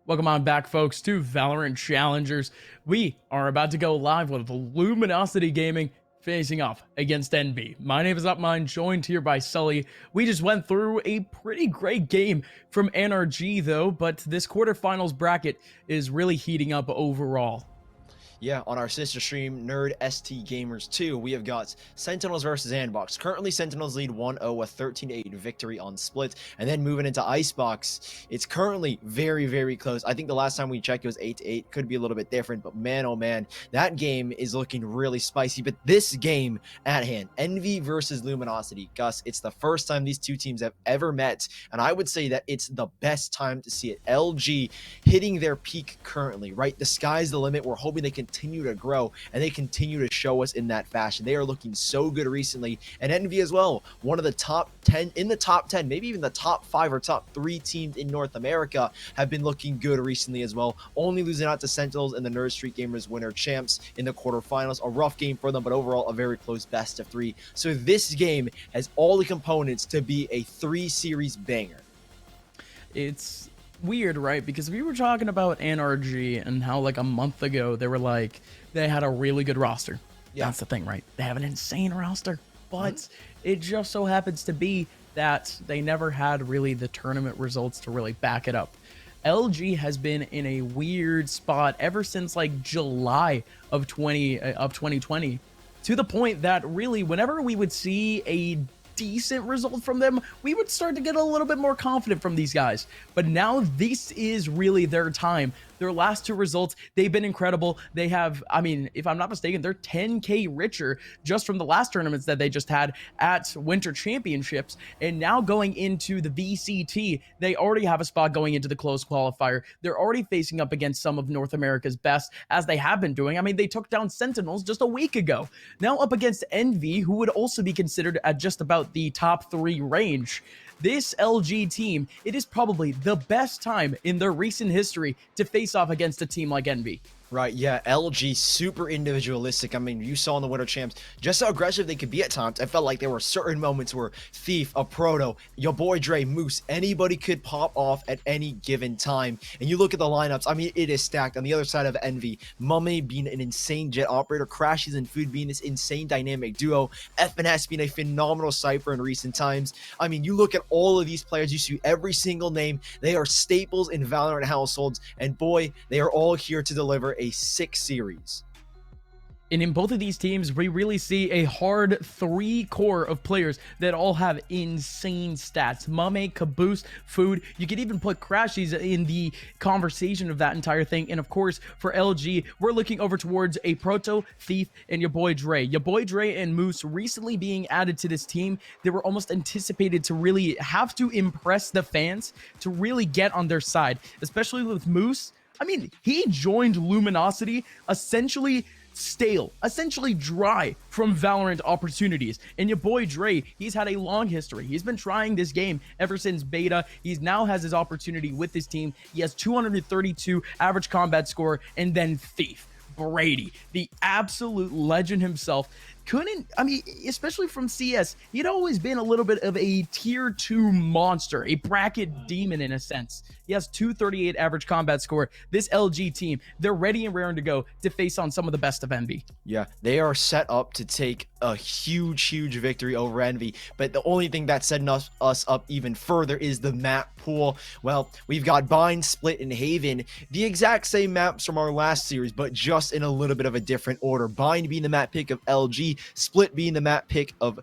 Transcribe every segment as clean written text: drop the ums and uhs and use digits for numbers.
Welcome on back, folks, to Valorant Challengers. We are about to go live with Luminosity Gaming facing off against NV. My name is Upmine, joined here by Sully. We just went through a pretty great game from NRG, though, but this quarterfinals bracket is really heating up overall. Yeah, on our sister stream, Nerd ST Gamers 2, we have got Sentinels versus Andbox. Currently, Sentinels lead 1-0, a 13-8 victory on Split. And then moving into Icebox, it's currently very, very close. I think the last time we checked, it was 8-8. Could be a little bit different, but man, oh man, that game is looking really spicy. But this game at hand, Envy versus Luminosity. Gus, it's the first time these two teams have ever met, and I would say that it's the best time to see it. LG hitting their peak currently, right? The sky's the limit. We're hoping they continue to grow and they continue to show us in that fashion. They are looking so good recently, and Envy as well, one of the top 10 in the top 10, maybe even the top 5 or top 3 teams in North America have been looking good recently as well, only losing out to Sentinels and the Nerd Street Gamers Winter Champs in the quarterfinals. A rough game for them, but overall a very close best of 3. So this game has all the components to be a 3-series banger. It's weird, right? Because we were talking about NRG and how like a month ago they were like they had a really good roster. Yeah, that's the thing, right? They have an insane roster, but it just so happens to be that they never had really the tournament results to really back it up. LG has been in a weird spot ever since like July of 2020, to the point that really whenever we would see a decent result from them, we would start to get a little bit more confident from these guys. But now this is really their time. Their last 2 results, they've been incredible. They have, I mean, if I'm not mistaken, they're 10K richer just from the last tournaments that they just had at Winter Championships. And now going into the VCT, they already have a spot going into the closed qualifier. They're already facing up against some of North America's best, as they have been doing. I mean, they took down Sentinels just a week ago. Now up against Envy, who would also be considered at just about the top 3 range. This LG team, it is probably the best time in their recent history to face off against a team like Envy. Right, yeah, LG super individualistic. I mean, you saw in the Winter Champs just how aggressive they could be at times. I felt like there were certain moments where Thief, a Proto, your boy Dre, Moose, anybody could pop off at any given time. And you look at the lineups, I mean, it is stacked. On the other side of Envy, Mummy being an insane jet operator, Crashes and Food being this insane dynamic duo, FNS being a phenomenal Cypher in recent times. I mean, you look at all of these players, you see every single name. They are staples in Valorant households, and boy, they are all here to deliver a 6 series. And in both of these teams, we really see a hard 3 core of players that all have insane stats. Mame, Caboose, Food. You could even put Crashies in the conversation of that entire thing. And of course, for LG, we're looking over towards a Proto, Thief, and your boy Dre. Your boy Dre and Moose recently being added to this team. They were almost anticipated to really have to impress the fans to really get on their side, especially with Moose. I mean, he joined Luminosity essentially stale, essentially dry from Valorant opportunities. And your boy Dre, he's had a long history. He's been trying this game ever since beta. He's now has his opportunity with this team. He has 232 average combat score, and then Thief. Brady, the absolute legend himself, couldn't, I mean, especially from CS, he'd always been a little bit of a tier 2 monster, a bracket demon in a sense. He has 238 average combat score. This LG team, they're ready and raring to go to face on some of the best of Envy. Yeah, they are set up to take a huge victory over Envy, but the only thing that's setting us up even further is the map pool. Well, we've got Bind, Split, and Haven, the exact same maps from our last series, but just in a little bit of a different order. Bind being the map pick of LG, Split being the map pick of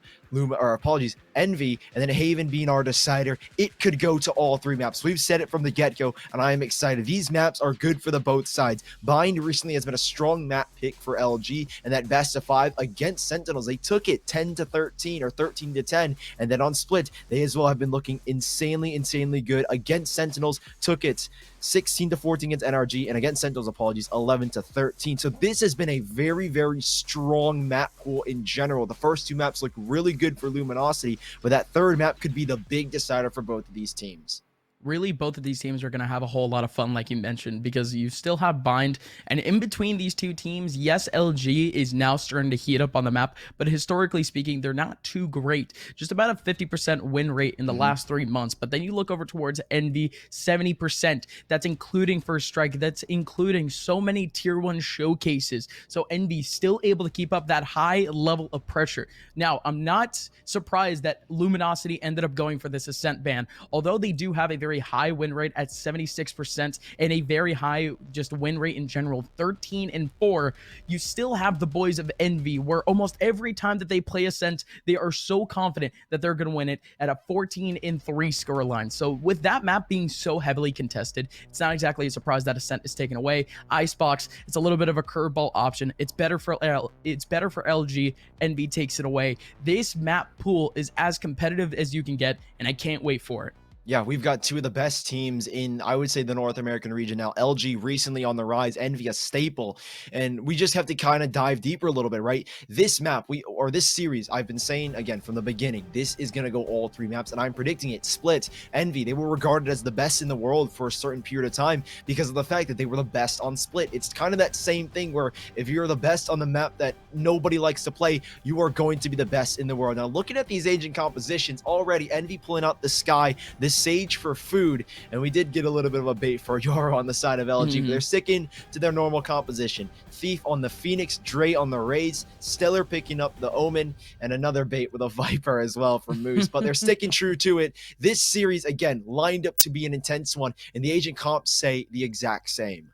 Envy, and then Haven being our decider. It could go to all 3 maps. We've said it from the get-go, and I am excited. These maps are good for the both sides. Bind recently has been a strong map pick for LG, and that best of 5 against Sentinels, they took it 10-13 or 13-10, and then on Split, they as well have been looking insanely good against Sentinels, took it 16-14 against NRG, and against Sentinels, 11-13. So this has been a very strong map pool in general. The first 2 maps look really good for Luminosity, but that 3rd map could be the big decider for both of these teams. really both of these teams are going to have a whole lot of fun, like you mentioned, because you still have Bind. And in between these two teams, yes, LG is now starting to heat up on the map, but historically speaking, they're not too great. Just about a 50% win rate in the last 3 months. But then you look over towards Envy, 70%. That's including First Strike. That's including so many tier 1 showcases. So Envy still able to keep up that high level of pressure. Now, I'm not surprised that Luminosity ended up going for this Ascent ban, although they do have a very high win rate at 76% and a very high just win rate in general, 13-4. You still have the boys of Envy, where almost every time that they play Ascent, they are so confident that they're going to win it at a 14-3 scoreline. So with that map being so heavily contested, it's not exactly a surprise that Ascent is taken away. Icebox, it's a little bit of a curveball option. It's better for LG. Envy takes it away. This map pool is as competitive as you can get, and I can't wait for it. Yeah, we've got two of the best teams in, I would say, the North American region now. LG recently on the rise, Envy a staple, and we just have to kind of dive deeper a little bit, right? This map, or this series, I've been saying again from the beginning, this is going to go all 3 maps, and I'm predicting it. Split, Envy, they were regarded as the best in the world for a certain period of time because of the fact that they were the best on Split. It's kind of that same thing where if you're the best on the map that nobody likes to play, you are going to be the best in the world. Now, looking at these agent compositions, already Envy pulling out the Sky, this Sage for food, and we did get a little bit of a bait for Yoro on the side of LG, but they're sticking to their normal composition. Thief on the Phoenix, Dre on the Rays, Stellar picking up the Omen, and another bait with a Viper as well from Moose, but they're sticking true to it. This series, again, lined up to be an intense one, and the agent comps say the exact same.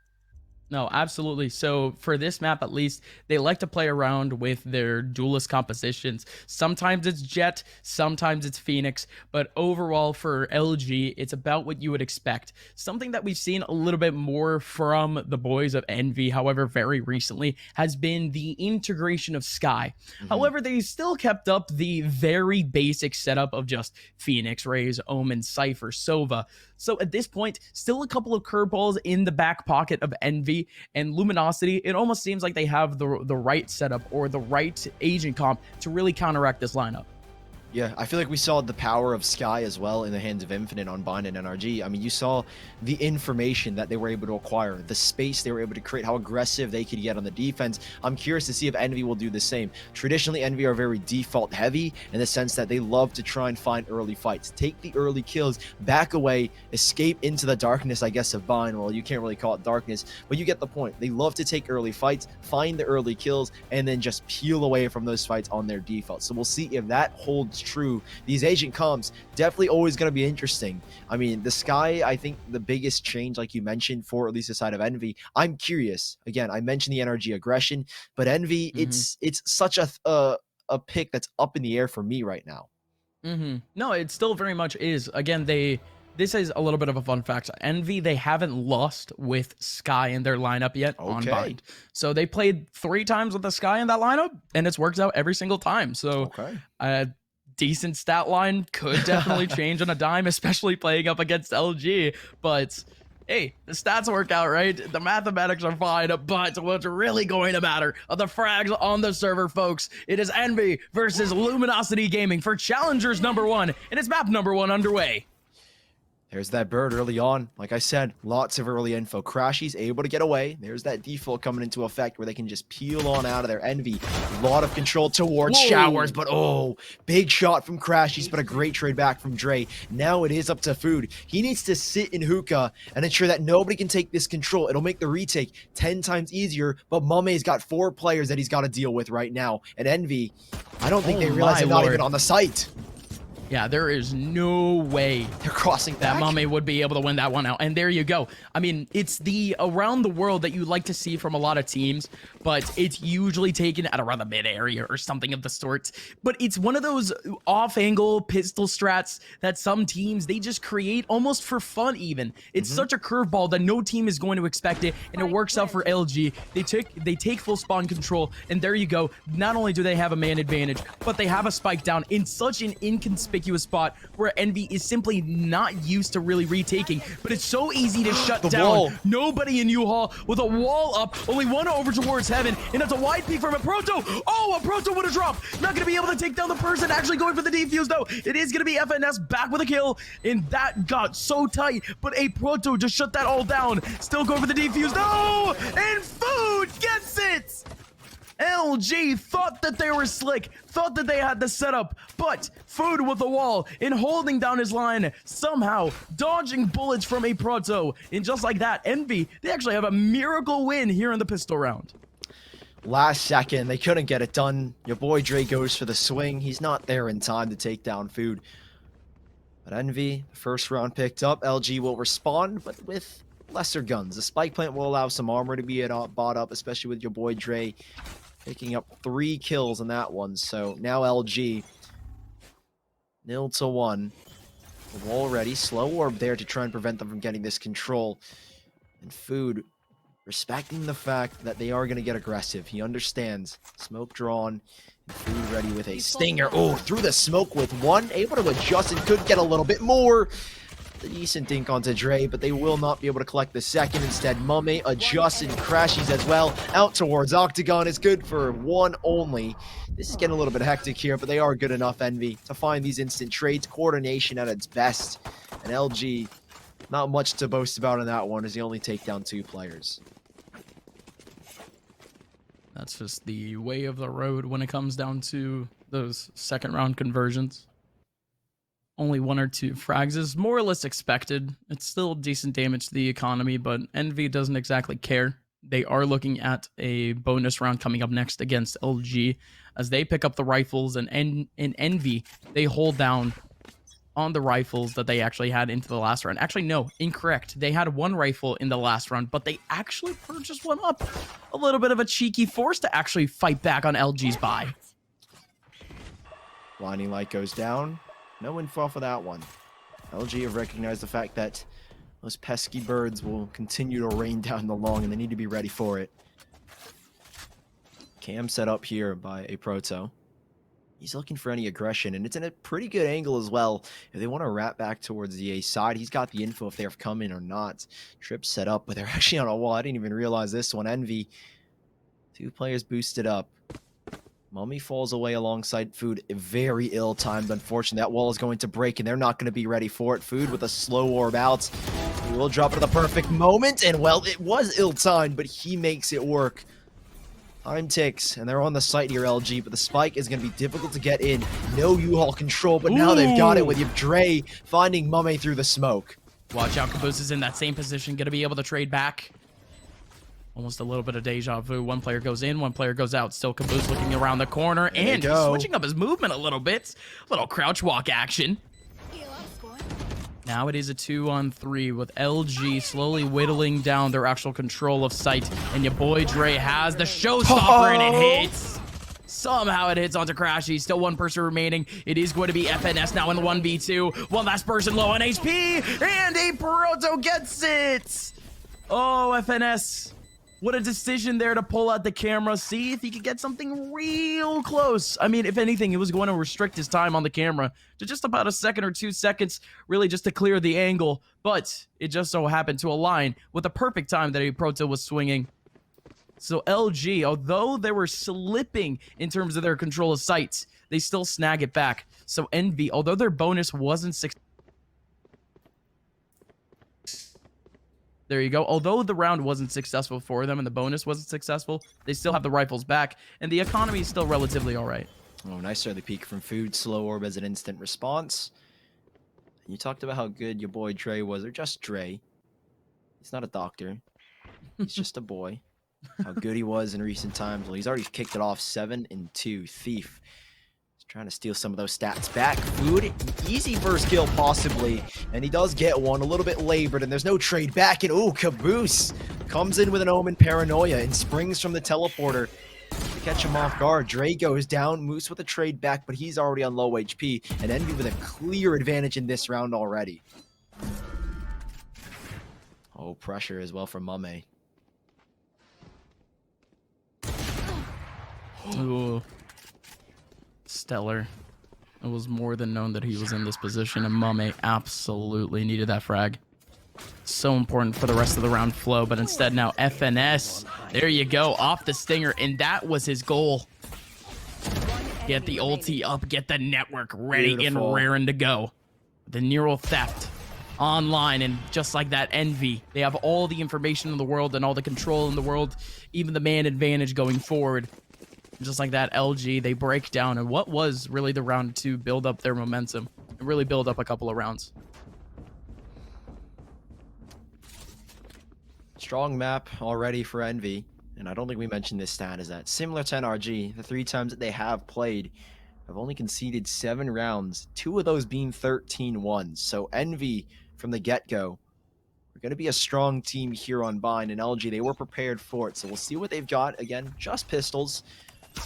No, absolutely. So for this map, at least, they like to play around with their duelist compositions. Sometimes it's Jet, sometimes it's Phoenix, but overall for LG, it's about what you would expect. Something that we've seen a little bit more from the boys of Envy, however, very recently, has been the integration of Sky. However, they still kept up the very basic setup of just Phoenix, Rays, Omen, Cypher, Sova. So at this point, still a couple of curveballs in the back pocket of Envy and Luminosity. It almost seems like they have the right setup or the right agent comp to really counteract this lineup. Yeah, I feel like we saw the power of Sky as well in the hands of Infinite on Bind and NRG. I mean, you saw the information that they were able to acquire, the space they were able to create, how aggressive they could get on the defense. I'm curious to see if Envy will do the same. Traditionally, Envy are very default heavy in the sense that they love to try and find early fights, take the early kills, back away, escape into the darkness, I guess, of Bind. Well, you can't really call it darkness, but you get the point. They love to take early fights, find the early kills, and then just peel away from those fights on their default. So we'll see if that holds true. These agent comps definitely always going to be interesting. I mean, the Sky, I think the biggest change, like you mentioned, for at least the side of Envy, I'm curious. Again, I mentioned the NRG aggression, but Envy, it's such a pick that's up in the air for me right now. No, it still very much is. Again, this is a little bit of a fun fact. Envy, they haven't lost with Sky in their lineup yet on Bind. So they played 3 times with the Sky in that lineup, and it's worked out every single time. So decent stat line, could definitely change on a dime, especially playing up against LG. But hey, the stats work out, right? The mathematics are fine, but what's really going to matter are the frags on the server, folks. It is Envy versus Luminosity Gaming for Challengers #1, and it's map #1 underway. There's that bird early on. Like I said, lots of early info. Crashy's able to get away. There's that default coming into effect where they can just peel on out of there. Envy, a lot of control towards Showers, but oh, big shot from Crashy's, but a great trade back from Dre. Now it is up to Food. He needs to sit in hookah and ensure that nobody can take this control. It'll make the retake 10 times easier, but Mame's got 4 players that he's got to deal with right now. And Envy, I don't think they realize they're not even on the site. Yeah, there is no way they're crossing that Mame would be able to win that one out. And there you go. I mean, it's the around the world that you like to see from a lot of teams, but it's usually taken at around the mid area or something of the sort. But it's one of those off-angle pistol strats that some teams, they just create almost for fun even. It's such a curveball that no team is going to expect it, and it works out for LG. They take full spawn control, and there you go. Not only do they have a man advantage, but they have a spike down in such an inconspicuous conspicuous spot where Envy is simply not used to really retaking, but it's so easy to shut down. Wall. Nobody in U-Haul with a wall up, only one over towards heaven, and it's a wide peek from a Proto. Oh, a Proto would have dropped. Not going to be able to take down the person actually going for the defuse, though. It is going to be FNS back with a kill, and that got so tight, but a Proto just shut that all down. Still going for the defuse. No! And Food gets it! LG thought that they were slick, thought that they had the setup, but Food with the wall and holding down his line, somehow dodging bullets from a Proto. And just like that, Envy, they actually have a miracle win here in the pistol round. Last second, they couldn't get it done. Your boy Dre goes for the swing. He's not there in time to take down Food. But Envy, the first round picked up. LG will respond, but with lesser guns. The spike plant will allow some armor to be bought up, especially with your boy Dre picking up 3 kills on that one. So now LG 0-1. The wall ready. Slow orb there to try and prevent them from getting this control. And Food respecting the fact that they are going to get aggressive. He understands. Smoke drawn. Food ready with a stinger. Oh, through the smoke with one. Able to adjust and could get a little bit more. A decent dink onto Dre, but they will not be able to collect the second. Instead, Mummy adjusts and crashes as well. Out towards Octagon. It's good for 1 only. This is getting a little bit hectic here, but they are good enough, Envy, to find these instant trades. Coordination at its best. And LG, not much to boast about in that one, as he only take down 2 players. That's just the way of the road when it comes down to those second round conversions. Only 1 or 2 frags is more or less expected. It's still decent damage to the economy, but Envy doesn't exactly care. They are looking at a bonus round coming up next against LG as they pick up the rifles, and in Envy, they hold down on the rifles that they actually had into the last round. Actually, no, incorrect. They had 1 rifle in the last round, but they actually purchased 1 up. A little bit of a cheeky force to actually fight back on LG's buy. Blinding light goes down. No info for that one. LG have recognized the fact that those pesky birds will continue to rain down the long, and they need to be ready for it. Cam set up here by a Proto. He's looking for any aggression, and it's in a pretty good angle as well. If they want to wrap back towards the A side, he's got the info if they're coming or not. Trip set up, but they're actually on a wall. I didn't even realize this one. Envy, 2 players boosted up. Mummy falls away alongside Food. Very ill-timed, unfortunately. That wall is going to break, and they're not going to be ready for it. Food with a slow orb out. He will drop it at the perfect moment, and, well, it was ill-timed, but he makes it work. Time ticks, and they're on the site here, LG, but the spike is going to be difficult to get in. No U-Haul control, but now they've got it with Dre finding Mummy through the smoke. Watch out, Caboose is in that same position, going to be able to trade back. Almost a little bit of deja vu. 1 player goes in, 1 player goes out. Still Caboose looking around the corner, and he's switching up his movement a little bit. Little crouch walk action. Now it is a 2-on-3 with LG slowly whittling down their actual control of sight. And your boy Dre has the showstopper, and it hits. Somehow it hits onto Crashy. Still 1 person remaining. It is going to be FNS now in the 1v2. 1 last person low on HP, and a Proto gets it. Oh, FNS. What a decision there to pull out the camera, see if he could get something real close. I mean, if anything, it was going to restrict his time on the camera to just about a second or 2 seconds, really just to clear the angle. But it just so happened to align with the perfect time that a Proto was swinging. So LG, although they were slipping in terms of their control of sight, they still snag it back. So Envy, although their bonus wasn't successful, there you go. Although the round wasn't successful for them and the bonus wasn't successful, they still have the rifles back, and the economy is still relatively all right. Oh, nice early peek from Food. Slow orb as an instant response. You talked about how good your boy Dre was, or just Dre. He's not a doctor. He's just a boy. How good he was in recent times. Well, he's already kicked it off 7-2. Thief. Trying to steal some of those stats back. Food, easy first kill possibly, and he does get one, a little bit labored, and there's no trade back, and oh, Caboose comes in with an Omen Paranoia and springs from the teleporter to catch him off guard. Dre goes down, Moose with a trade back, but he's already on low HP, and Envy with a clear advantage in this round already. Oh, pressure as well from Mame. Ooh. Stellar. It was more than known that he was in this position, and Mame absolutely needed that frag. So important for the rest of the round flow, but instead now FNS, there you go, off the stinger, and that was his goal. Get the ulti up, get the network ready Beautiful. and raring to go. The neural theft online, and just like that, Envy, they have all the information in the world and all the control in the world, even the man advantage going forward. Just like that, LG, they break down, and what was really the round to build up their momentum and really build up a couple of rounds. Strong map already for Envy, and I don't think we mentioned this stat, is that similar to NRG, the 3 times that they have played have only conceded 7 rounds, 2 of those being 13-1. So Envy, from the get-go, we're going to be a strong team here on Bind, and LG, they were prepared for it. So we'll see what they've got. Again, just pistols.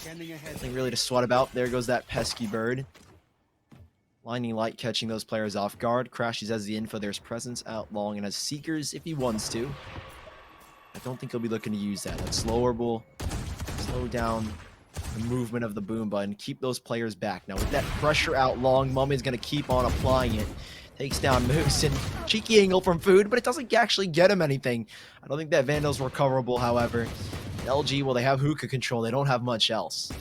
Nothing really to sweat about. There goes that pesky bird. Lightning Light catching those players off guard. Crashes has the info. There's presence out long and has Seekers if he wants to. I don't think he'll be looking to use that. That slower will slow down the movement of the boom button. Keep those players back. Now with that pressure out long, Mummy's going to keep on applying it. Takes down Moose, and cheeky angle from Food, but it doesn't actually get him anything. I don't think that Vandal's recoverable, however. LG, well, they have hookah control. They don't have much else.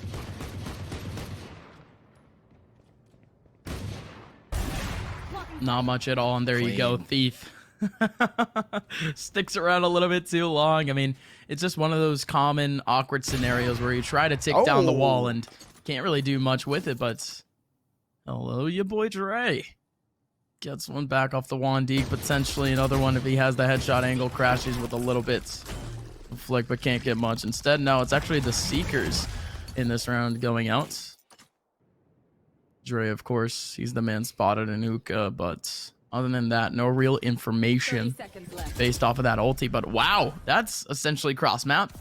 Not much at all, and there you go, Thief. Sticks around a little bit too long. I mean, it's just one of those common awkward scenarios where you try to tick down the wall and can't really do much with it, but hello, your boy Dre. Gets one back off the Wandeek, potentially another one if he has the headshot angle, crashes with a little bit of flick, but can't get much. Instead, now it's actually the Seekers in this round going out. Dre, of course, he's the man spotted in hookah, but other than that, no real information based off of that ulti. But wow, that's essentially cross map.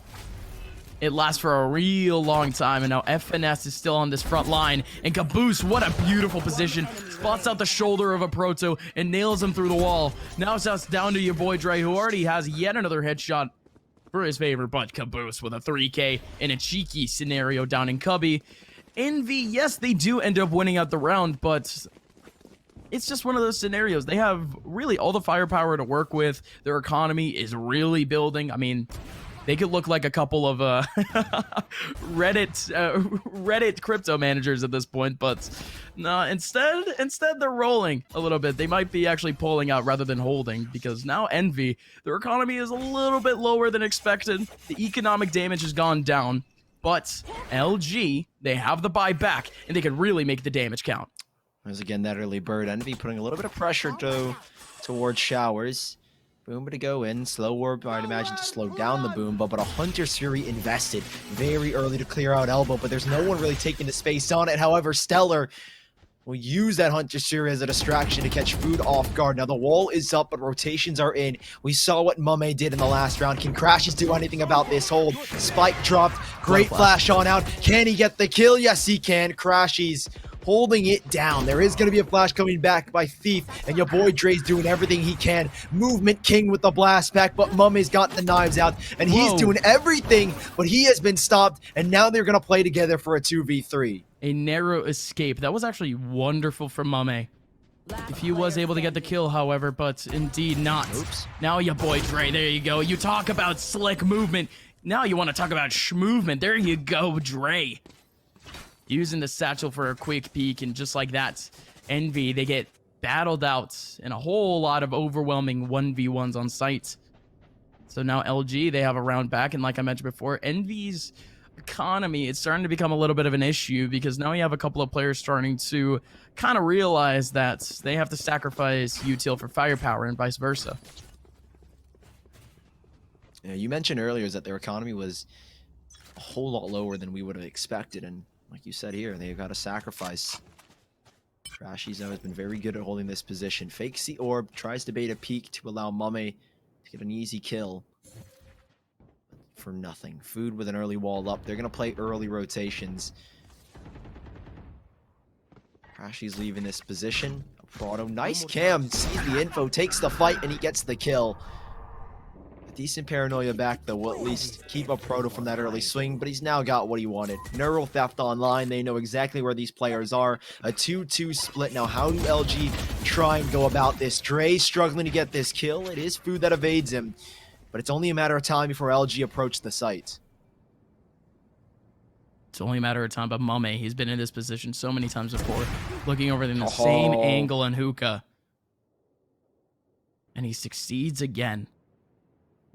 It lasts for a real long time, and now FNS is still on this front line, and Caboose, what a beautiful position, spots out the shoulder of a Proto and nails him through the wall. Now it's down to your boy Dre, who already has yet another headshot for his favor, but Caboose with a 3K in a cheeky scenario down in Cubby. Envy, yes, they do end up winning out the round, but it's just one of those scenarios. They have really all the firepower to work with. Their economy is really building. I mean, they could look like a couple of Reddit crypto managers at this point, but no, instead they're rolling a little bit. They might be actually pulling out rather than holding, because now Envy, their economy is a little bit lower than expected. The economic damage has gone down, but LG, they have the buy back, and they could really make the damage count. There's again that early bird. Envy putting a little bit of pressure towards Showers. Boom to go in. Slow Orb, I'd imagine, to slow down the boom, but a Hunter's Fury invested very early to clear out Elbow, but there's no one really taking the space on it. However, Stellar will use that Hunter's Fury as a distraction to catch Food off guard. Now the wall is up, but rotations are in. We saw what Mame did in the last round. Can Crashes do anything about this hold? Spike dropped. Great flash on out. Can he get the kill? Yes, he can. Crashes holding it down. There is going to be a flash coming back by Thief, and your boy Dre's doing everything he can. Movement King with the blast back, but Mummy's got the knives out, and he's doing everything, but he has been stopped, and now they're going to play together for a 2v3. A narrow escape. That was actually wonderful from Mame. If he was able to get the kill, however, but indeed not. Oops. Now your boy Dre, there you go. You talk about slick movement. Now you want to talk about movement. There you go, Dre. Using the satchel for a quick peek, and just like that, Envy, they get battled out in a whole lot of overwhelming 1v1s on site. So now LG, they have a round back, and like I mentioned before, Envy's economy, it's starting to become a little bit of an issue, because now you have a couple of players starting to kind of realize that they have to sacrifice util for firepower and vice versa. Yeah, you mentioned earlier is that their economy was a whole lot lower than we would have expected, and like you said here, they've got to sacrifice. Trashy's has been very good at holding this position. Fakes the orb, tries to bait a peek to allow Mame to get an easy kill. For nothing. Food with an early wall up. They're going to play early rotations. Trashy's leaving this position. Prado, nice cam, sees the info, takes the fight, and he gets the kill. Decent paranoia back, though, will at least keep up Proto from that early swing, but he's now got what he wanted. Neural Theft online, they know exactly where these players are. A 2-2 split. Now, how do LG try and go about this? Dre struggling to get this kill. It is Food that evades him, but it's only a matter of time before LG approach the site. It's only a matter of time, but Mame, he's been in this position so many times before, looking over in the same angle on Hookah. And he succeeds again.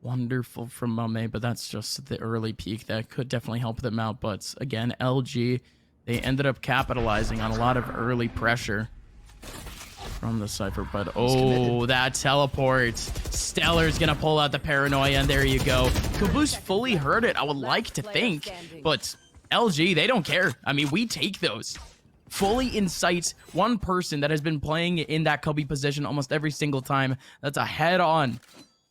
Wonderful from Mame, but that's just the early peak that could definitely help them out. But again, LG, they ended up capitalizing on a lot of early pressure from the Cypher. But oh, that teleport. Stellar's gonna pull out the paranoia, and there you go. Caboose fully heard it, I would like to think, but LG, they don't care. I mean, we take those. Fully in sight, one person that has been playing in that Cubby position almost every single time. That's a head-on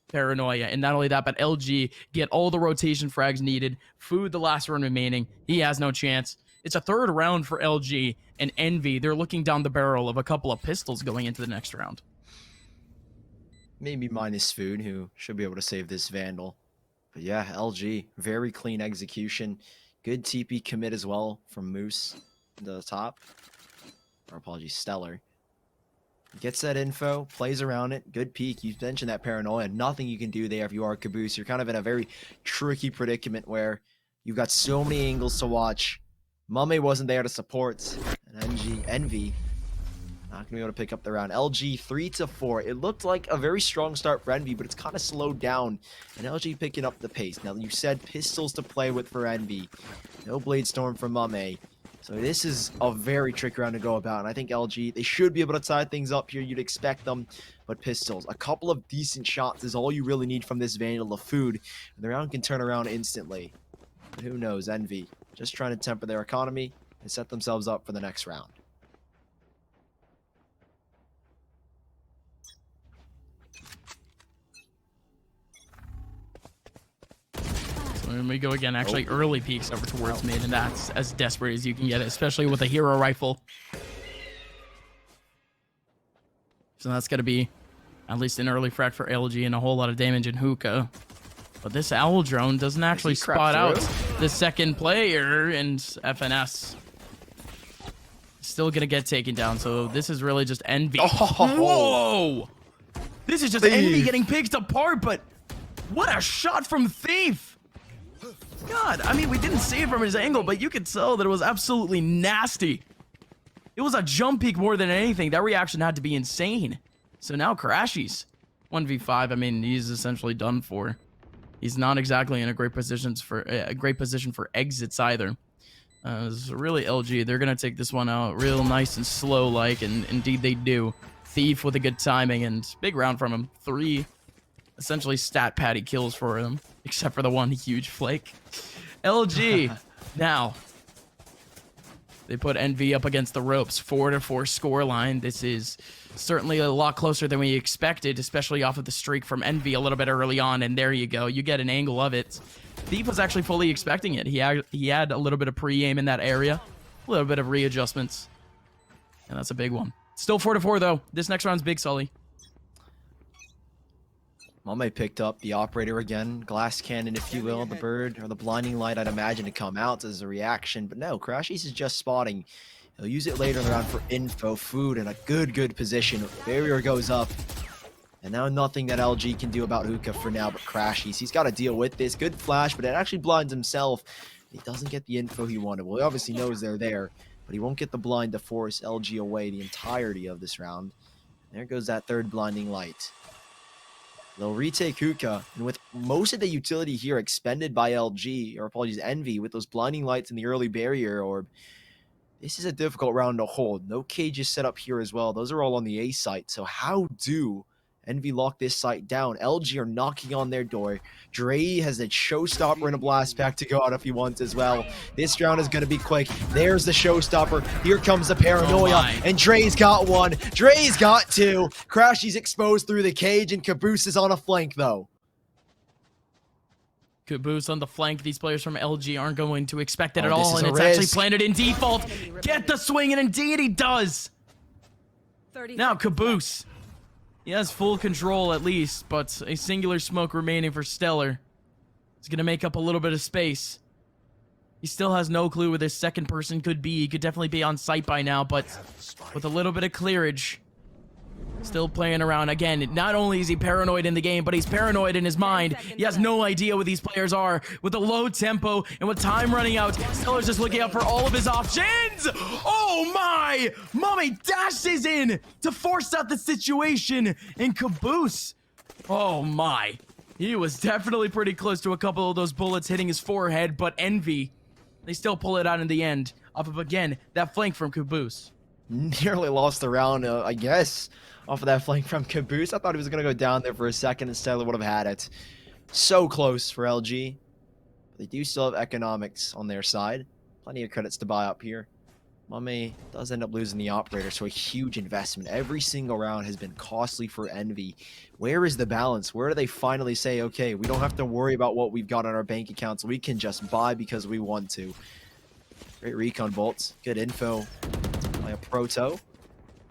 paranoia. And not only that, but LG get all the rotation frags needed. Food the last run remaining. He has no chance. It's a third round for LG, and Envy, they're looking down the barrel of a couple of pistols going into the next round. Maybe minus Food, who should be able to save this Vandal. But yeah, LG, very clean execution. Good TP commit as well from Moose to the top. Or apologies, Stellar. Gets that info, plays around it, good peek. You mentioned that paranoia. Nothing you can do there if you are Caboose. You're kind of in a very tricky predicament where you've got so many angles to watch. Mame wasn't there to support. And Envy not going to be able to pick up the round. LG 3-4. It looked like a very strong start for Envy, but it's kind of slowed down. And LG picking up the pace. Now, you said pistols to play with for Envy. No Blade Storm from Mame. So this is a very tricky round to go about, and I think LG, they should be able to tie things up here. You'd expect them, but pistols. A couple of decent shots is all you really need from this Vandal of Food, and the round can turn around instantly. But who knows, Envy, just trying to temper their economy and set themselves up for the next round. And we go again, actually early peeks over towards mid, and that's as desperate as you can get it, especially with a hero rifle. So that's going to be at least an early frag for LG and a whole lot of damage in Hookah. But this Owl drone doesn't actually spot out the second player, and FNS still going to get taken down. So this is really just Envy. Whoa! This is just Envy getting picked apart, but what a shot from Thief! God, I mean, we didn't see it from his angle, but you could tell that it was absolutely nasty. It was a jump peek more than anything. That reaction had to be insane. So now Crashies, 1v5. I mean, he's essentially done for. He's not exactly in a great position for exits either. So really, LG, they're gonna take this one out real nice and slow, like, and indeed they do. Thief with a good timing, and big round from him. 3 essentially stat patty kills for him, except for the one huge flake. LG, now, they put Envy up against the ropes. 4-4 scoreline. This is certainly a lot closer than we expected, especially off of the streak from Envy a little bit early on, and there you go. You get an angle of it. Thief was actually fully expecting it. He had a little bit of pre-aim in that area, a little bit of readjustments, and that's a big one. Still 4-4, though. This next round's big, Sully. Mame picked up the operator again, glass cannon, if you will, the bird, or the blinding light, I'd imagine, to come out as a reaction. But no, Crashies is just spotting. He'll use it later in the round for info. Food in a good position. Barrier goes up. And now nothing that LG can do about Hookah for now, but Crashies. He's got to deal with this. Good flash, but it actually blinds himself. He doesn't get the info he wanted. Well, he obviously knows they're there, but he won't get the blind to force LG away the entirety of this round. There goes that third blinding light. They'll retake Hookah, and with most of the utility here expended by LG, or apologies, Envy, with those blinding lights in the early barrier orb, this is a difficult round to hold. No cages set up here as well. Those are all on the A site, so how do Envy lock this site down? LG are knocking on their door. Dre has a showstopper and a blast pack to go out if he wants as well. This round is going to be quick. There's the showstopper. Here comes the paranoia. And Dre's got one. Dre's got 2. Crashy's exposed through the cage, and Caboose is on a flank, though. Caboose on the flank. These players from LG aren't going to expect it at all, and it's actually planted in default. Get the swing, and indeed he does. Now Caboose He has full control at least, but a singular smoke remaining for Stellar. He's going to make up a little bit of space. He still has no clue where this second person could be. He could definitely be on site by now, but with a little bit of clearage, still playing around. Again, not only is he paranoid in the game, but he's paranoid in his mind. He has no idea what these players are. With the low tempo and with time running out, Stellar's just looking out for all of his options. Oh my! Mommy dashes in to force out the situation, and Caboose. Oh my. He was definitely pretty close to a couple of those bullets hitting his forehead, but Envy, they still pull it out in the end off of, again, that flank from Caboose. Nearly lost the round, I guess, off of that flank from Caboose. I thought he was going to go down there for a second and Stellar would have had it. So close for LG. They do still have economics on their side. Plenty of credits to buy up here. Mame does end up losing the operator, so a huge investment. Every single round has been costly for Envy. Where is the balance? Where do they finally say, okay, we don't have to worry about what we've got on our bank accounts. We can just buy because we want to. Great recon bolts. Good info by a Proto.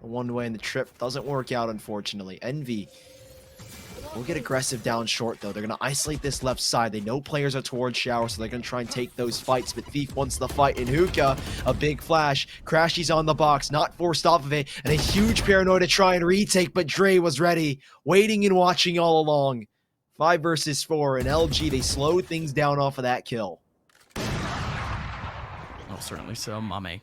A one-way in the trip doesn't work out, unfortunately. Envy will get aggressive down short, though. They're going to isolate this left side. They know players are towards shower, so they're going to try and take those fights. But Thief wants the fight in Hookah. A big flash. Crashy's on the box, not forced off of it. And a huge paranoia to try and retake, but Dre was ready, waiting and watching all along. 5 versus 4, and LG, they slowed things down off of that kill. Oh, certainly so, Mame.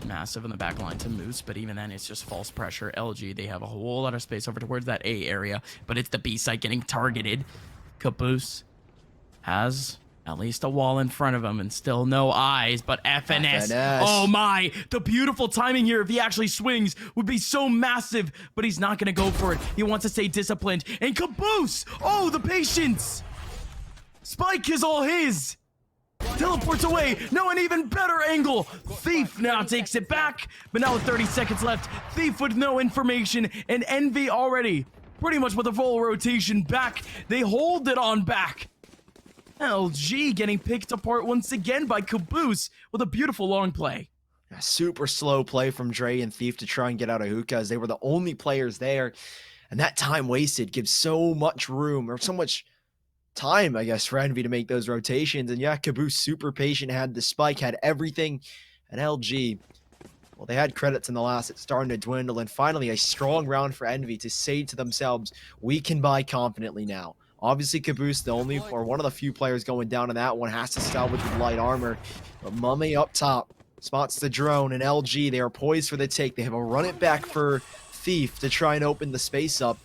Massive in the back line to Moose, but even then it's just false pressure. LG, they have a whole lot of space over towards that A area, but it's the B site getting targeted. Caboose has at least a wall in front of him and still no eyes, but FNS. Oh my, the beautiful timing here if he actually swings would be so massive, but he's not gonna go for it. He wants to stay disciplined, and Caboose, oh, the patience. Spike is all his. Teleports away. No, an even better angle. Thief now takes it back, but now with 30 seconds left, Thief with no information, and Envy already pretty much with a full rotation back. They hold it on back. LG getting picked apart once again by Caboose with a beautiful long play. A super slow play from Dre and Thief to try and get out of Hookah, as they were the only players there, and that time wasted gives so much room, or so much time, I guess, for Envy to make those rotations. And yeah, Caboose super patient, had the spike, had everything. And LG, well, they had credits in the last, it's starting to dwindle, and finally a strong round for Envy to say to themselves, we can buy confidently now. Obviously Caboose, the only, or one of the few players going down in that one, has to salvage with light armor. But Mame up top spots the drone, and LG, they are poised for the take. They have a run it back for Thief to try and open the space up.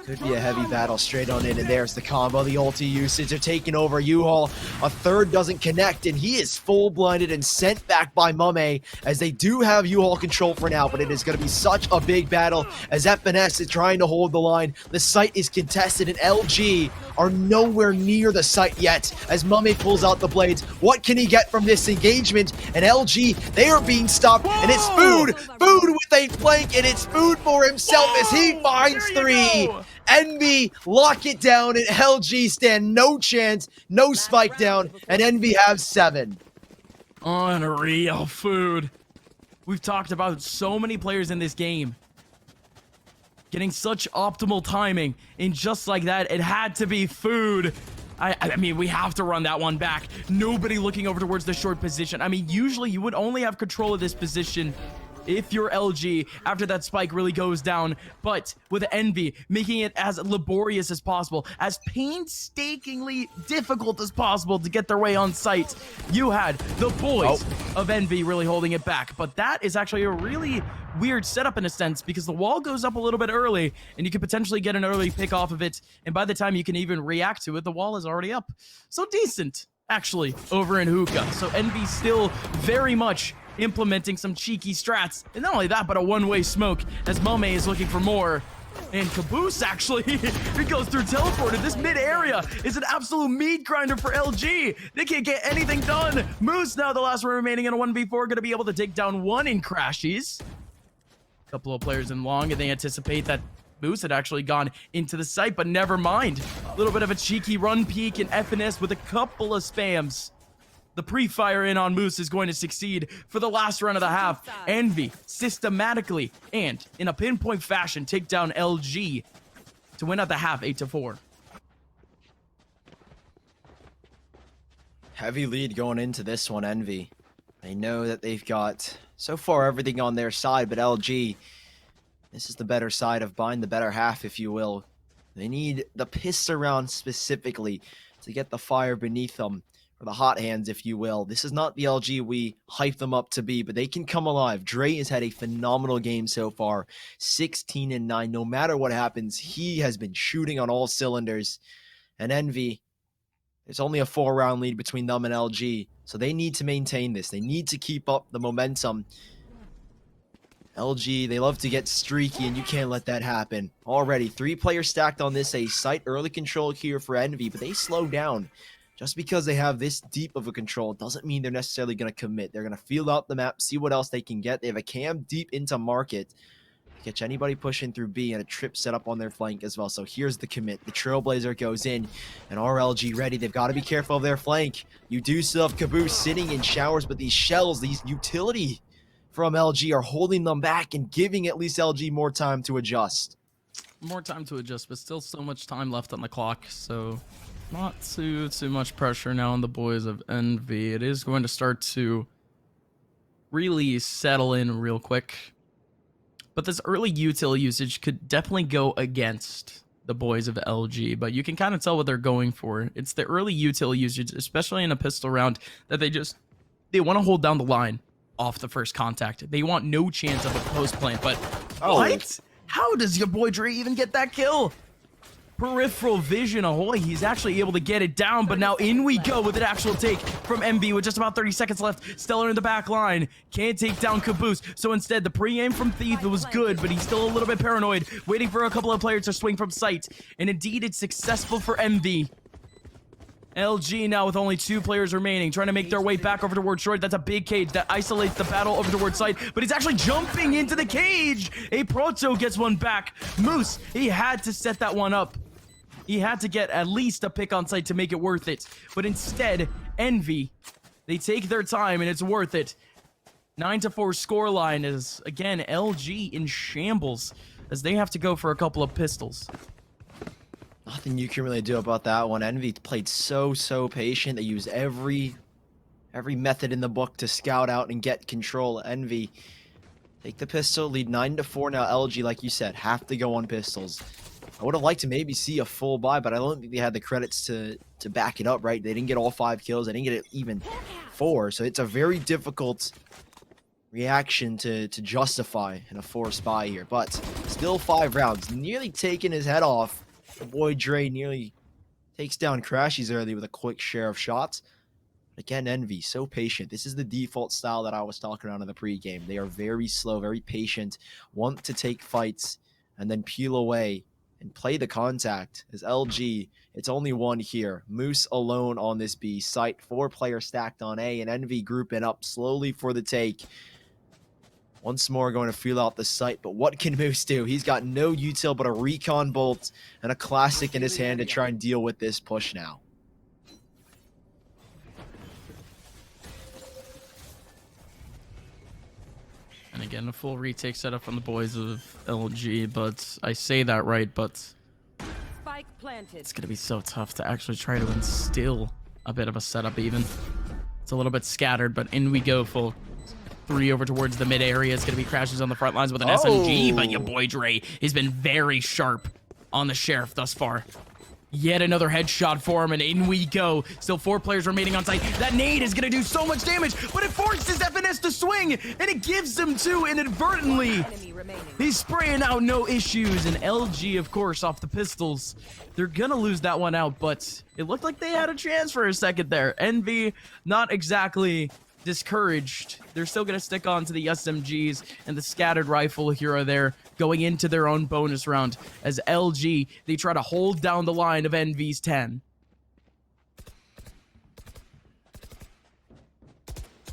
Could be a heavy battle straight on in, and there's the combo, the ulti usage. They're taking over U-Haul. A third doesn't connect, and he is full blinded and sent back by Mame, as they do have U-Haul control for now, but it is going to be such a big battle as FNS is trying to hold the line. The site is contested, and LG are nowhere near the site yet as Mame pulls out the blades. What can he get from this engagement? And LG, they are being stopped. Whoa! And it's Food with a flank, and it's Food for himself. Whoa! As he finds 3. Envy lock it down, and LG stand no chance, no spike down, and Envy have 7. Unreal. Food. We've talked about so many players in this game getting such optimal timing, and just like that, it had to be Food. I mean, we have to run that one back. Nobody looking over towards the short position. I mean, usually you would only have control of this position if you're LG after that spike really goes down, but with Envy making it as laborious as possible, as painstakingly difficult as possible to get their way on site, you had the boys of Envy really holding it back. But that is actually a really weird setup in a sense, because the wall goes up a little bit early and you could potentially get an early pick off of it, and by the time you can even react to it, the wall is already up. So decent, actually, over in Hookah. So Envy still very much implementing some cheeky strats, and not only that, but a one-way smoke as Mame is looking for more. And Caboose, actually, he goes through teleported. This mid area is an absolute meat grinder for LG. They can't get anything done. Moose, now the last one remaining in a 1v4, going to be able to take down 1 in Crashies. A couple of players in long, and they anticipate that Moose had actually gone into the site, but never mind. A little bit of a cheeky run peek, and FNS with a couple of spams The pre-fire in on Moose is going to succeed for the last run of the half. Envy systematically and in a pinpoint fashion take down LG to win at the half 8-4. Heavy lead going into this one, Envy. They know that they've got, so far, everything on their side, but LG, this is the better side of buying the better half, if you will. They need the pistol round specifically to get the fire beneath them, or the hot hands, if you will. This is not the LG we hype them up to be, but they can come alive. Dre has had a phenomenal game so far, 16-9. No matter what happens, he has been shooting on all cylinders. And Envy, there's only a 4-round lead between them and LG, so they need to maintain this. They need to keep up the momentum. LG, they love to get streaky, and you can't let that happen. Already, 3 players stacked on this A site. Early control here for Envy, but they slow down. Just because they have this deep of a control doesn't mean they're necessarily going to commit. They're going to feel out the map, see what else they can get. They have a cam deep into market. Catch anybody pushing through B, and a trip set up on their flank as well. So here's the commit. The Trailblazer goes in, and RLG ready. They've got to be careful of their flank. You do still have Caboose sitting in showers, but these shells, these utility from LG are holding them back and giving at least LG more time to adjust. More time to adjust, but still so much time left on the clock, so not too much pressure now on the boys of Envy. It is going to start to really settle in real quick. But this early util usage could definitely go against the boys of LG, but you can kind of tell what they're going for. It's the early util usage, especially in a pistol round, that they want to hold down the line off the first contact. They want no chance of a post plant, but what? How does your boy Dre even get that kill? Peripheral vision, ahoy, he's actually able to get it down, but now in we go with an actual take from MB with just about 30 seconds left. Stellar in the back line, can't take down Caboose, so instead the pre-aim from Thief was good, but he's still a little bit paranoid, waiting for a couple of players to swing from sight, and indeed it's successful for MB. LG now with only 2 players remaining, trying to make their way back over towards short. That's a big cage that isolates the battle over towards site, but he's actually jumping into the cage. A Proto gets one back. Moose, he had to set that one up. He had to get at least a pick on site to make it worth it. But instead, Envy, they take their time and it's worth it. 9-4 scoreline is, again, LG in shambles as they have to go for a couple of pistols. Nothing you can really do about that one. Envy played so patient. They used every method in the book to scout out and get control. Envy take the pistol, lead 9-4 now. LG, like you said, have to go on pistols. I would have liked to maybe see a full buy, but I don't think they had the credits to back it up, right? They didn't get all 5 kills. They didn't get even 4, so it's a very difficult reaction to justify in a forced buy here. But still 5 rounds, nearly taking his head off. The boy Dre nearly takes down Crashies early with a quick share of shots. Again, Envy, so patient. This is the default style that I was talking about in the pregame. They are very slow, very patient, want to take fights, and then peel away and play the contact. As LG, it's only 1 here. Moose alone on this B site. 4 players stacked on A, and Envy grouping up slowly for the take. Once more going to feel out the site, but what can Moose do? He's got no util but a recon bolt and a classic in his hand to try and deal with this push now. And again, a full retake setup from the boys of LG, but I say that right, but it's going to be so tough to actually try to instill a bit of a setup even. It's a little bit scattered, but in we go, full 3 over towards the mid area. It's going to be Crashes on the front lines with an SMG, but your boy Dre has been very sharp on the Sheriff thus far. Yet another headshot for him, and in we go. Still 4 players remaining on site. That nade is going to do so much damage, but it forces FNS to swing, and it gives them 2 inadvertently. He's spraying out no issues, and LG, of course, off the pistols. They're going to lose that one out, but it looked like they had a chance for a second there. Envy, not exactly discouraged. They're still going to stick on to the SMGs and the scattered rifle here or there going into their own bonus round as LG, they try to hold down the line of Envy's 10.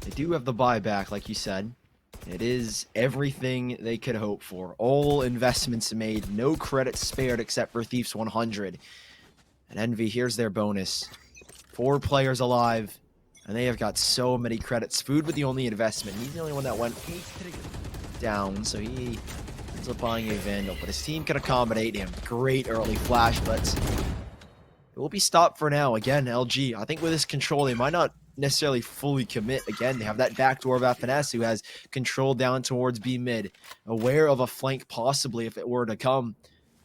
They do have the buyback, like you said. It is everything they could hope for. All investments made, no credits spared except for Thief's 100. And Envy, here's their bonus. 4 players alive. And they have got so many credits. Food with the only investment. He's the only one that went down, so he ends up buying a Vandal. But his team can accommodate him. Great early flash, but it will be stopped for now. Again, LG, I think with this control, they might not necessarily fully commit. Again, they have that backdoor of FNS who has control down towards B mid. Aware of a flank possibly if it were to come.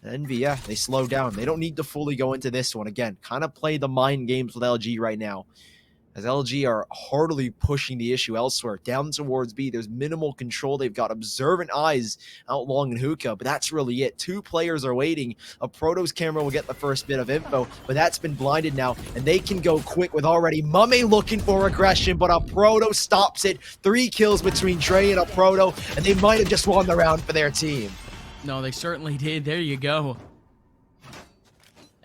Envy, yeah, they slow down. They don't need to fully go into this one. Again, kind of play the mind games with LG right now, as LG are heartily pushing the issue elsewhere. Down towards B, there's minimal control. They've got observant eyes out long in hookah, but that's really it. 2 players are waiting. A Protoss camera will get the first bit of info, but that's been blinded now, and they can go quick with already Mummy looking for aggression, but a Proto stops it. 3 kills between Dre and a Proto, and they might have just won the round for their team. No, they certainly did. There you go.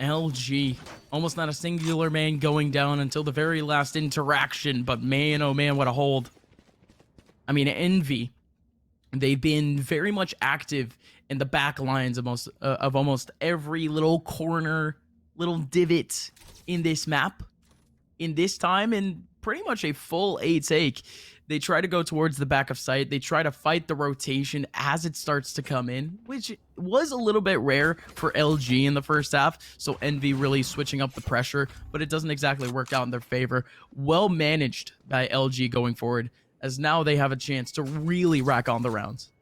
LG. Almost not a singular man going down until the very last interaction, but man, oh man, what a hold. I mean, Envy, they've been very much active in the back lines of almost every little corner, little divot in this map. In this time, in pretty much a full A take, they try to go towards the back of site. They try to fight the rotation as it starts to come in, which was a little bit rare for LG in the first half. So Envy really switching up the pressure, but it doesn't exactly work out in their favor. Well managed by LG going forward, as now they have a chance to really rack on the rounds.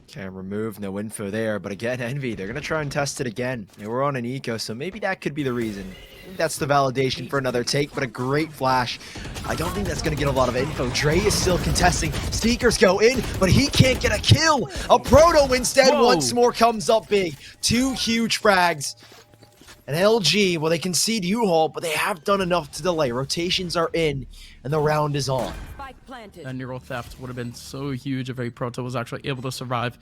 Can't remove, no info there, but again, Envy, they're going to try and test it again. They were on an eco, so maybe that could be the reason. I think that's the validation for another take, but a great flash. I don't think that's going to get a lot of info. Dre is still contesting. Seekers go in, but he can't get a kill. A Proto instead once more comes up big. 2 huge frags. And LG, well, they concede U-Haul, but they have done enough to delay. Rotations are in, and the round is on. That neural theft would have been so huge if a Proto was actually able to survive.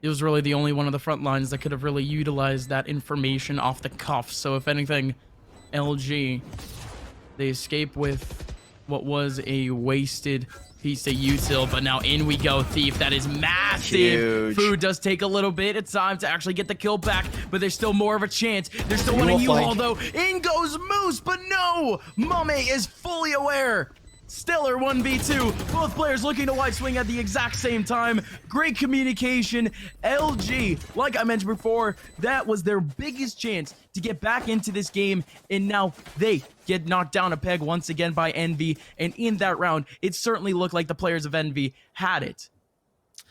It was really the only one of the front lines that could have really utilized that information off the cuff. So if anything, LG, they escape with what was a wasted piece of util, but now in we go, Thief. That is massive. Huge. Food does take a little bit of time to actually get the kill back, but there's still more of a chance. They're still winning U-Haul though. In goes Moose, but no! Mummy is fully aware. Stellar 1v2. Both players looking to wide swing at the exact same time. Great communication. LG, like I mentioned before, that was their biggest chance to get back into this game, and now they get knocked down a peg once again by Envy. And in that round, it certainly looked like the players of Envy had it.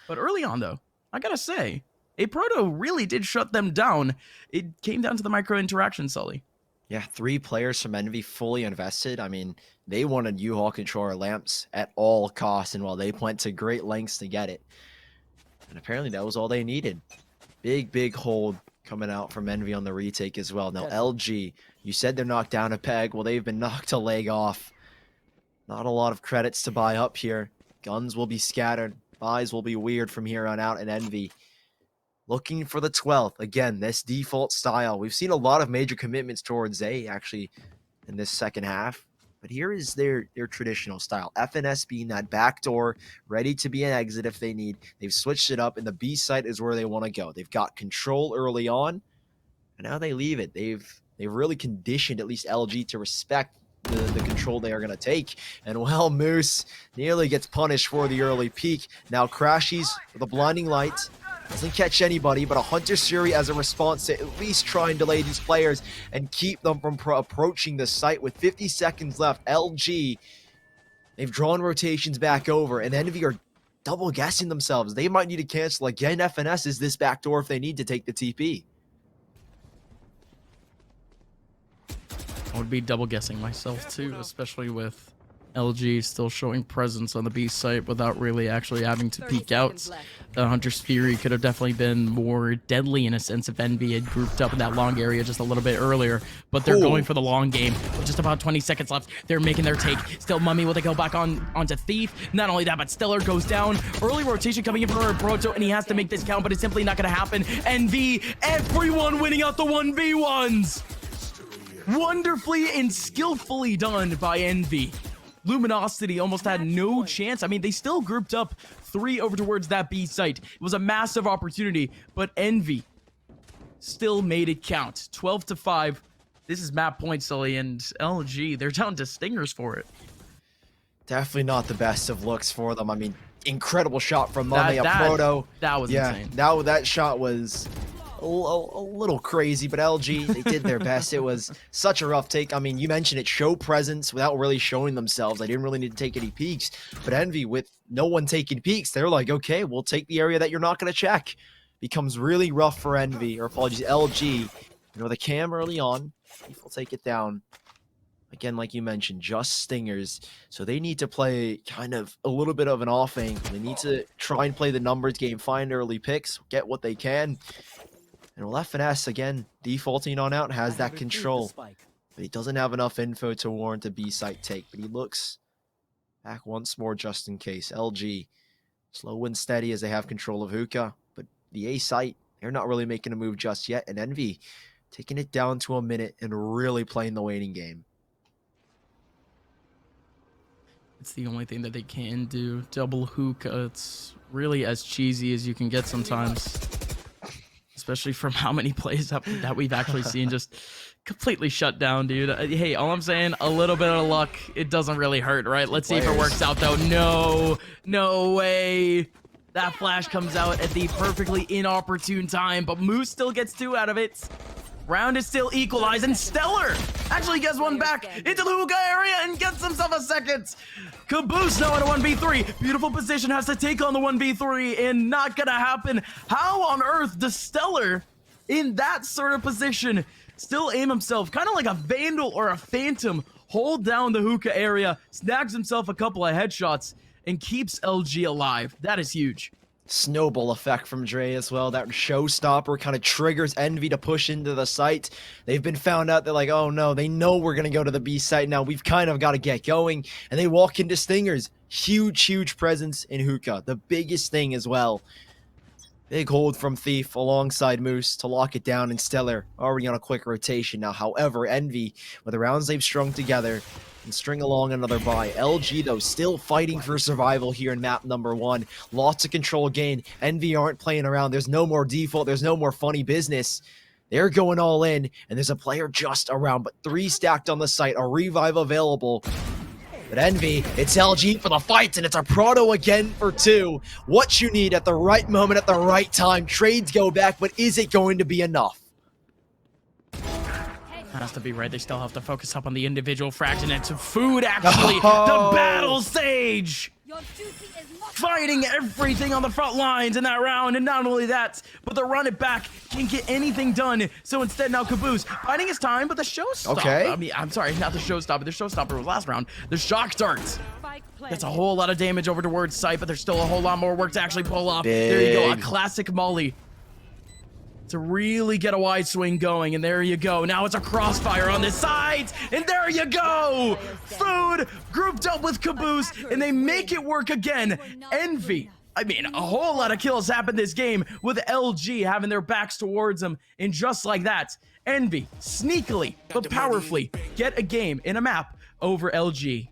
But early on, though, I gotta say, a Proto really did shut them down. It came down to the micro interaction, Sully. Yeah, 3 players from Envy fully invested. I mean, they wanted U-Haul controller lamps at all costs, and while they went to great lengths to get it. And apparently that was all they needed. Big hold coming out from Envy on the retake as well. Now, LG, you said they're knocked down a peg. Well, they've been knocked a leg off. Not a lot of credits to buy up here. Guns will be scattered. Buys will be weird from here on out in Envy. Looking for the 12th. Again, this default style. We've seen a lot of major commitments towards A, actually, in this second half. But here is their traditional style. FNS being that backdoor, ready to be an exit if they need. They've switched it up, and the B site is where they want to go. They've got control early on, and now they leave it. They've really conditioned at least LG to respect the control they are going to take. And well, Moose nearly gets punished for the early peek. Now Crashies with a blinding light. Doesn't catch anybody, but a Hunter's Fury as a response to at least try and delay these players and keep them from approaching the site. With 50 seconds left, LG, they've drawn rotations back over, and Envy are double guessing themselves. They might need to cancel again. FNS is this backdoor if they need to take the TP. I would be double guessing myself too, especially with LG still showing presence on the B site without really actually having to peek out. The Hunter's Fury could have definitely been more deadly in a sense if Envy had grouped up in that long area just a little bit earlier, but they're going for the long game. With just about 20 seconds left, they're making their take. Still Mummy will they go back onto Thief. Not only that, but Stellar goes down. Early rotation coming in for Proto, and he has to make this count, but it's simply not going to happen. Envy, everyone winning out the 1v1s. Wonderfully and skillfully done by Envy. Luminosity almost had no chance. I mean, they still grouped up 3 over towards that B site. It was a massive opportunity, but Envy still made it count. 12-5. this is map point, Sully, and LG, they're down to Stingers for it. Definitely not the best of looks for them. I mean, incredible shot from Mame, a proto. That was insane. That shot was a little crazy, but LG, they did their best. It was such a rough take. I mean, you mentioned it, show presence without really showing themselves. They didn't really need to take any peeks, but Envy, with no one taking peeks, they're like, okay, we'll take the area that you're not going to check. Becomes really rough for Envy, or apologies, LG. You know, the cam early on, Thief will take it down. Again, like you mentioned, just Stingers. So they need to play kind of a little bit of an off angle. They need to try and play the numbers game, find early picks, get what they can. And Left Finesse, again, defaulting on out, has that control. But he doesn't have enough info to warrant a B site take. But he looks back once more just in case. LG, slow and steady as they have control of Hookah. But the A site, they're not really making a move just yet. And Envy taking it down to a minute and really playing the waiting game. It's the only thing that they can do. Double Hookah, it's really as cheesy as you can get sometimes. Especially from how many plays that we've actually seen just completely shut down, dude. Hey, all I'm saying, a little bit of luck, it doesn't really hurt, right? Let's see if it works out, though. No way. That flash comes out at the perfectly inopportune time, but Moose still gets 2 out of it. Round is still equalized, and Stellar actually gets one back into the hookah area and gets himself a second. Caboose now in a 1v3. Beautiful position, has to take on the 1v3, and not gonna happen. How on earth does Stellar, in that sort of position, still aim himself, kind of like a Vandal or a Phantom, hold down the hookah area, snags himself a couple of headshots, and keeps LG alive? That is huge. Snowball effect from Dre as well. That showstopper kind of triggers Envy to push into the site. They've been found out. They're like, oh no, they know we're going to go to the B site now. We've kind of got to get going. And they walk into Stingers. Huge presence in Hookah. The biggest thing as well. Big hold from Thief alongside Moose to lock it down, and Stellar already on a quick rotation now. However, Envy, with the rounds they've strung together, and string along another buy. LG, though, still fighting for survival here in map number 1. Lots of control gain. Envy aren't playing around. There's no more default. There's no more funny business. They're going all in, and there's a player just around, but 3 stacked on the site. A revive available. But Envy, it's LG for the fights, and it's a proto again for 2. What you need at the right moment, at the right time. Trades go back, but is it going to be enough? Has to be right. They still have to focus up on the individual frags, and it's food, actually. The battle stage! Fighting everything on the front lines in that round, and not only that, but the run it back can't get anything done. So instead, now Caboose biding his time, but the showstopper. Okay. I mean, I'm sorry, not the showstopper. The showstopper was last round. The shock darts. That's a whole lot of damage over towards sight, but there's still a whole lot more work to actually pull off. Big. There you go, a classic molly to really get a wide swing going, and there you go. Now it's a crossfire on this side, and there you go. Food grouped up with Caboose, and they make it work again. Envy, I mean, a whole lot of kills happened this game with LG having their backs towards them, and just like that, Envy sneakily but powerfully get a game in a map over LG.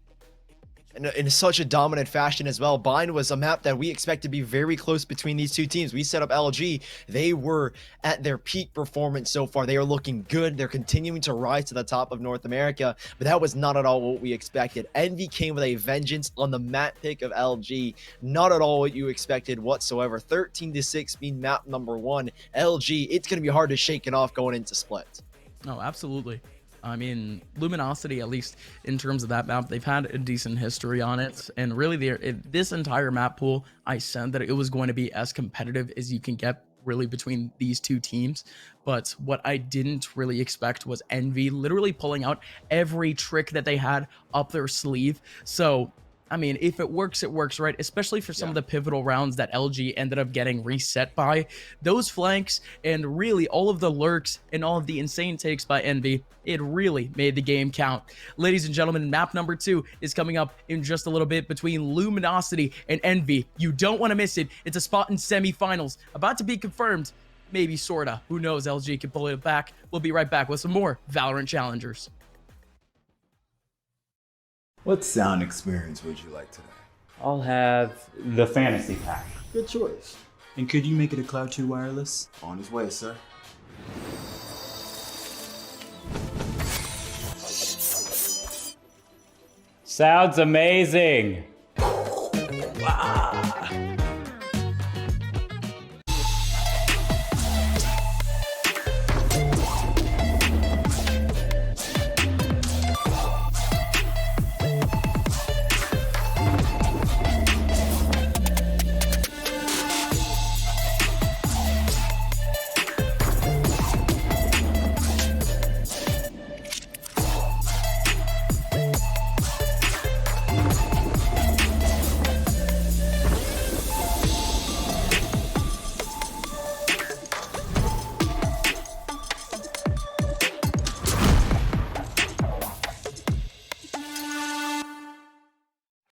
In such a dominant fashion as well. Bind was a map that we expect to be very close between these two teams. We set up LG. They were at their peak performance so far. They are looking good. They're continuing to rise to the top of North America, but that was not at all what we expected. Envy came with a vengeance on the map pick of LG. Not at all what you expected whatsoever. 13-6 being map number 1. LG, it's going to be hard to shake it off going into split. Oh, absolutely. I mean, Luminosity, at least in terms of that map, they've had a decent history on it. And really, this entire map pool, I said that it was going to be as competitive as you can get really between these two teams. But what I didn't really expect was Envy literally pulling out every trick that they had up their sleeve. So, I mean, if it works, right? Especially for some of the pivotal rounds that LG ended up getting reset by. Those flanks and really all of the lurks and all of the insane takes by Envy, it really made the game count. Ladies and gentlemen, map number 2 is coming up in just a little bit between Luminosity and Envy. You don't want to miss it. It's a spot in semifinals. About to be confirmed. Maybe, sorta. Who knows? LG can pull it back. We'll be right back with some more Valorant Challengers. What sound experience would you like today? I'll have the fantasy pack. Good choice. And could you make it a Cloud 2 wireless? On his way, sir. Sounds amazing.